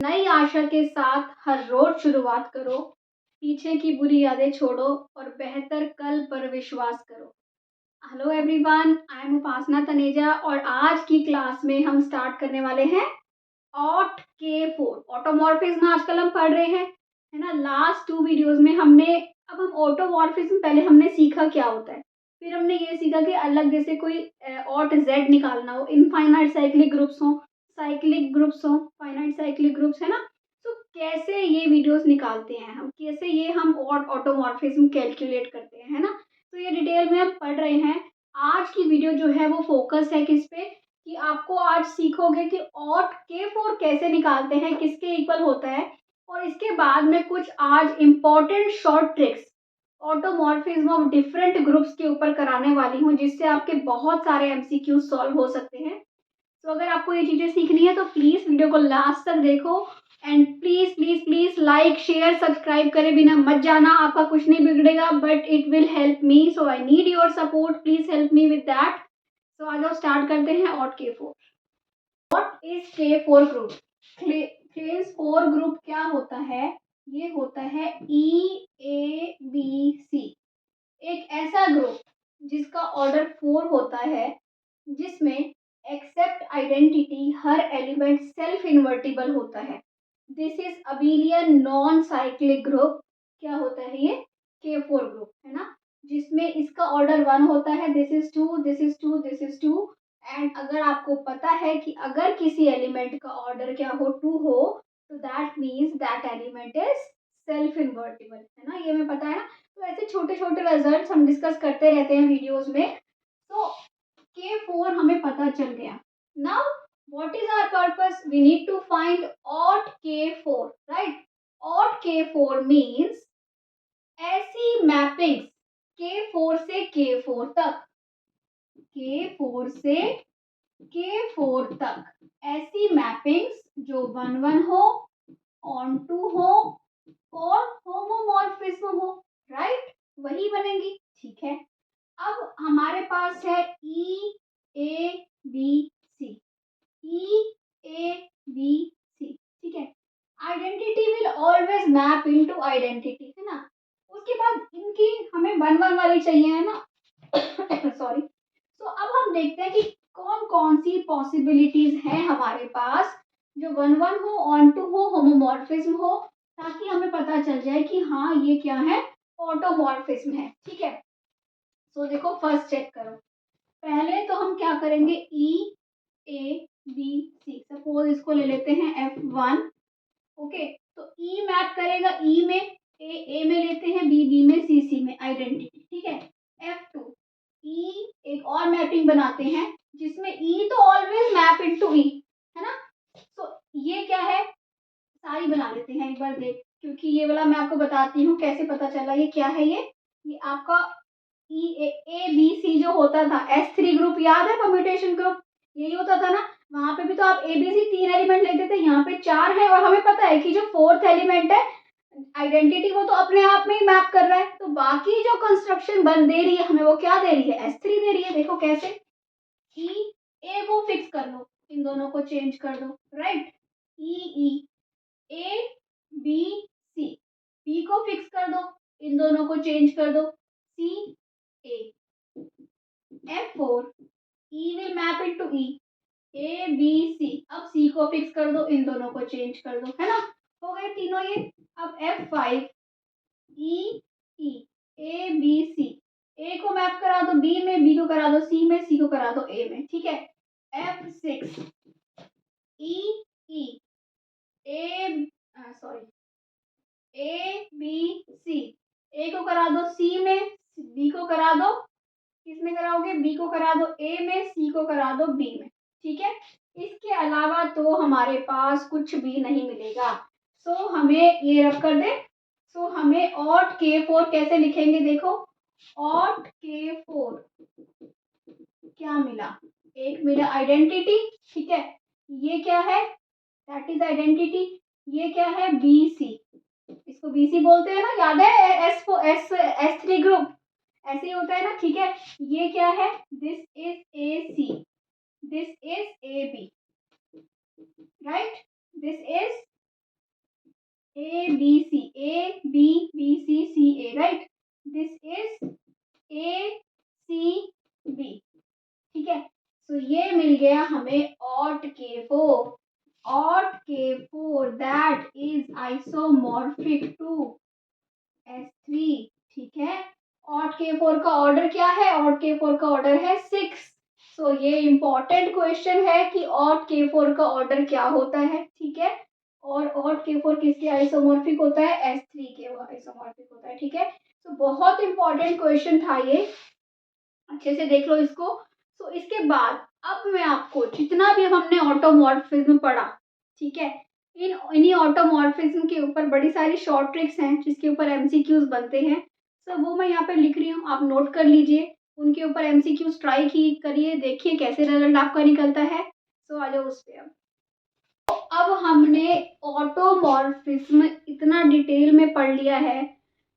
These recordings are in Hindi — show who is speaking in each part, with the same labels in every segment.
Speaker 1: नई आशा के साथ हर रोज शुरुआत करो, पीछे की बुरी यादें छोड़ो और बेहतर कल पर विश्वास करो। हेलो एवरीवन, आई एम उपासना तनेजा और आज की क्लास में हम स्टार्ट करने वाले हैं ऑट के फोर। ऑटोमॉर्फिज्म आजकल हम पढ़ रहे हैं, है ना। लास्ट 2 वीडियोस में अब हम ऑटोमॉर्फिज्म पहले हमने सीखा क्या होता है, फिर हमने ये सीखा कि अलग जैसे कोई ऑट जेड निकालना हो, इनफाइनाइट साइक्लिक ग्रुप्स हो, फाइनाइट साइक्लिक ग्रुप्स, है ना। तो कैसे ये वीडियोस निकालते हैं हम, कैसे ये हम ऑटोमॉर्फिज्म कैलकुलेट करते हैं, है ना। तो ये डिटेल में हम पढ़ रहे हैं। आज की वीडियो जो है वो फोकस है किस पे, कि आपको आज सीखोगे कि ऑट के फोर कैसे निकालते हैं, किसके इक्वल होता है। और इसके बाद में कुछ आज important short tricks automorphism of different groups के ऊपर कराने वाली हूँ, जिससे आपके बहुत सारे एमसीक्यू सॉल्व हो सकते हैं। तो अगर आपको ये चीज़ें सीखनी है तो प्लीज़ वीडियो को लास्ट तक देखो and please please please like share subscribe करे बिना मत जाना। आपका कुछ नहीं बिगड़ेगा but it will help me, so I need your support, please help me with that. तो आ जाओ स्टार्ट करते हैं ought K four. What is के फोर ग्रुप? क्लेस फोर ग्रुप क्या होता है? ये होता है EABC, एक ऐसा ग्रुप जिसका ऑर्डर 4 होता है, जिसमें एक्सेप्ट आइडेंटिटी हर एलिमेंट सेल्फ इन्वर्टिबल होता है। This is abelian non cyclic group. क्या होता है ये? के फोर ग्रुप, है ना, जिसमें इसका ऑर्डर 1 होता है। This is 2, this is 2, this is 2। And अगर आपको पता है कि अगर किसी एलिमेंट का ऑर्डर क्या हो, 2 हो, तो that means that element is self invertible, है ना। ये हमें पता है ना। तो ऐसे छोटे छोटे रिजल्ट्स हम डिस्कस करते रहते हैं वीडियोस में। तो के फोर हमें पता चल गया। Now what is our purpose? We need to find Aut K four, right. Aut K four means ऐसी मैपिंग्स के फोर से के फोर तक, के फोर से के फोर तक, ऐसी मैपिंग्स जो 1 1 हो, ऑन टू हो और होमोमॉर्फिज्म हो, राइट, वही बनेंगी। ठीक है। अब हमारे पास है EABC, EABC, ठीक है। Identity will always map into identity, है ना। उसके बाद इनकी हमें 1 1 वाली चाहिए, है ना। सॉरी। तो अब हम देखते हैं कि कौन कौन सी पॉसिबिलिटीज है हमारे पास, जो 1 1 हो, ऑन टू हो, होमोमॉर्फिज्म हो, ताकि हमें पता चल जाए कि हाँ ये क्या है, ऑटोमॉर्फिज्म है। ठीक है। तो देखो फर्स्ट चेक करो। पहले तो हम क्या करेंगे, EABC, सपोज इसको ले लेते हैं F1। ओके। तो E मैप करेगा E में, A में लेते हैं, B में, C में, आइडेंटिटी। ठीक है। F2, E एक और मैपिंग बनाते हैं जिसमें E तो ऑलवेज मैप इनटू E, है ना। तो ये क्या है, सारी बना लेते हैं एक बार देख, क्योंकि ये वाला मैं आपको बताती हूँ कैसे पता चला ये क्या है। ये आपका EABC जो होता था, S3 ग्रुप याद है, परम्यूटेशन ग्रुप, यही होता था ना। वहां पे भी तो आप ABC 3 एलिमेंट लेते थे, यहाँ पे 4 है और हमें पता है कि जो 4th एलिमेंट है आइडेंटिटी, वो तो अपने आप में ही मैप कर रहा है। तो बाकी जो कंस्ट्रक्शन बन दे रही है हमें, वो क्या दे रही है, S3 दे रही है। देखो कैसे, A को फिक्स कर लो, इन दोनों को चेंज कर दो, राइट। EABC, B को फिक्स कर दो, इन दोनों को चेंज कर दो, CA। F4, E will map into E, ABC। अब C को फिक्स कर दो, इन दोनों को चेंज कर दो, है ना। हो गए तीनों ये। अब F5, E ABC, A को मैप करा दो B में, B को करा दो C में, C को करा दो A में। ठीक है। F6, E sorry ABC, A को करा दो C में, B को करा दो, किसमें कराओगे, B को करा दो A में, C को करा दो B में। ठीक है। इसके अलावा तो हमारे पास कुछ भी नहीं मिलेगा। सो हमें ये रख कर दे। सो हमें ऑट के फोर कैसे लिखेंगे, देखो ऑट के फोर क्या मिला, एक मिला आइडेंटिटी। ठीक है। ये क्या है, दैट इज आइडेंटिटी। ये क्या है, BC, इसको BC बोलते हैं ना, याद है, S3 ग्रुप ऐसे ही होता है ना। ठीक है। ये क्या है, this is AC, this is AB, right, this is A B C, A B B C C A, right? This is A C B, ठीक है। सो ये मिल गया हमें Aut K4, Aut K4 that is isomorphic to S3, ठीक है। ऑट K4 का ऑर्डर क्या है? ऑट K4 का ऑर्डर है 6। सो ये इंपॉर्टेंट क्वेश्चन है कि ऑट K4 का ऑर्डर क्या होता है, ठीक है। और ऑट K4 किसके आइसोमॉर्फिक होता है? S3 के आइसोमॉर्फिक होता है, ठीक है। तो बहुत इंपॉर्टेंट क्वेश्चन था ये, अच्छे से देख लो इसको। सो इसके बाद अब मैं आपको जितना भी हमने ऑटोमॉर्फिज्म पढ़ा, ठीक है, इन्हीं ऑटोमॉर्फिज्म के ऊपर बड़ी सारी शॉर्ट ट्रिक्स हैं जिसके ऊपर एमसीक्यूज बनते हैं। सो वो मैं यहाँ पे लिख रही हूँ, आप नोट कर लीजिए। उनके ऊपर एमसीक्यूज ट्राई की करिए, देखिए कैसे रिजल्ट आपका निकलता है। सो आ जाओ उस पे। अब हमने ऑटोमॉर्फिज्म इतना डिटेल में पढ़ लिया है,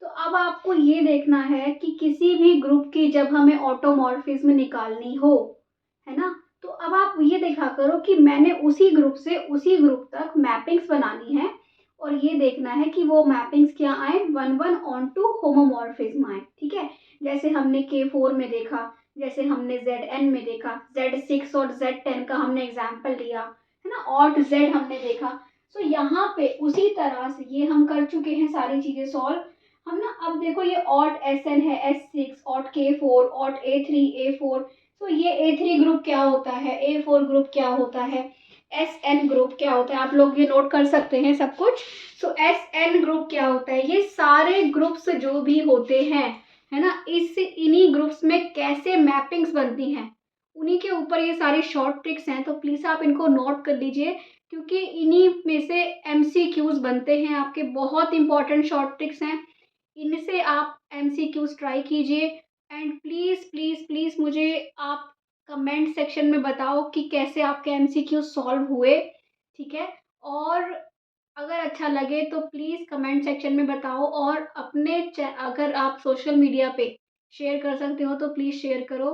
Speaker 1: तो अब आपको ये देखना है कि किसी भी ग्रुप की जब हमें ऑटोमॉर्फिज्म निकालनी हो, है ना, तो अब आप ये देखा करो कि मैंने उसी ग्रुप से उसी ग्रुप तक मैपिंग्स बनानी है, और ये देखना है कि वो मैपिंग्स क्या आए, 1 1 ऑन टू होमोमॉर्फिज्म आए, ठीक है। जैसे हमने K4 में देखा, जैसे हमने Zn में देखा, Z6 और Z10 का हमने एग्जाम्पल लिया, है ना, ऑट Z हमने देखा। सो यहाँ पे उसी तरह से ये हम कर चुके हैं सारी चीजें सॉल्व हम ना। अब देखो ये ऑट Sn है, S6, ought K4, ought A3, A4। तो ये A3 ग्रुप क्या होता है, A4 ग्रुप क्या होता है, Sn ग्रुप क्या होता है, आप लोग ये नोट कर सकते हैं सब कुछ। सो Sn ग्रुप क्या होता है, ये सारे ग्रुप्स जो भी होते हैं, है ना, इस इन्हीं ग्रुप्स में कैसे मैपिंग्स बनती हैं, उन्हीं के ऊपर ये सारी शॉर्ट ट्रिक्स हैं। तो प्लीज़ आप इनको नोट कर लीजिए, क्योंकि इन्हीं में से एमसीक्यूज बनते हैं आपके, बहुत इंपॉर्टेंट शॉर्ट ट्रिक्स हैं, इनसे आप एमसीक्यूज ट्राई कीजिए। एंड प्लीज़ प्लीज़ प्लीज़ मुझे आप कमेंट सेक्शन में बताओ कि कैसे आपके एमसीक्यूज सॉल्व हुए, ठीक है। और अगर अच्छा लगे तो प्लीज़ कमेंट सेक्शन में बताओ, और अपने अगर आप सोशल मीडिया पे शेयर कर सकते हो तो प्लीज़ शेयर करो।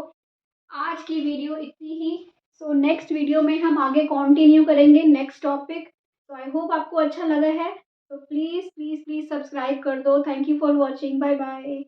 Speaker 1: आज की वीडियो इतनी ही। सो नेक्स्ट वीडियो में हम आगे कंटिन्यू करेंगे नेक्स्ट टॉपिक। तो आई होप आपको अच्छा लगा है, तो प्लीज़ प्लीज़ प्लीज़ सब्सक्राइब कर दो। Thank you for watching, bye bye.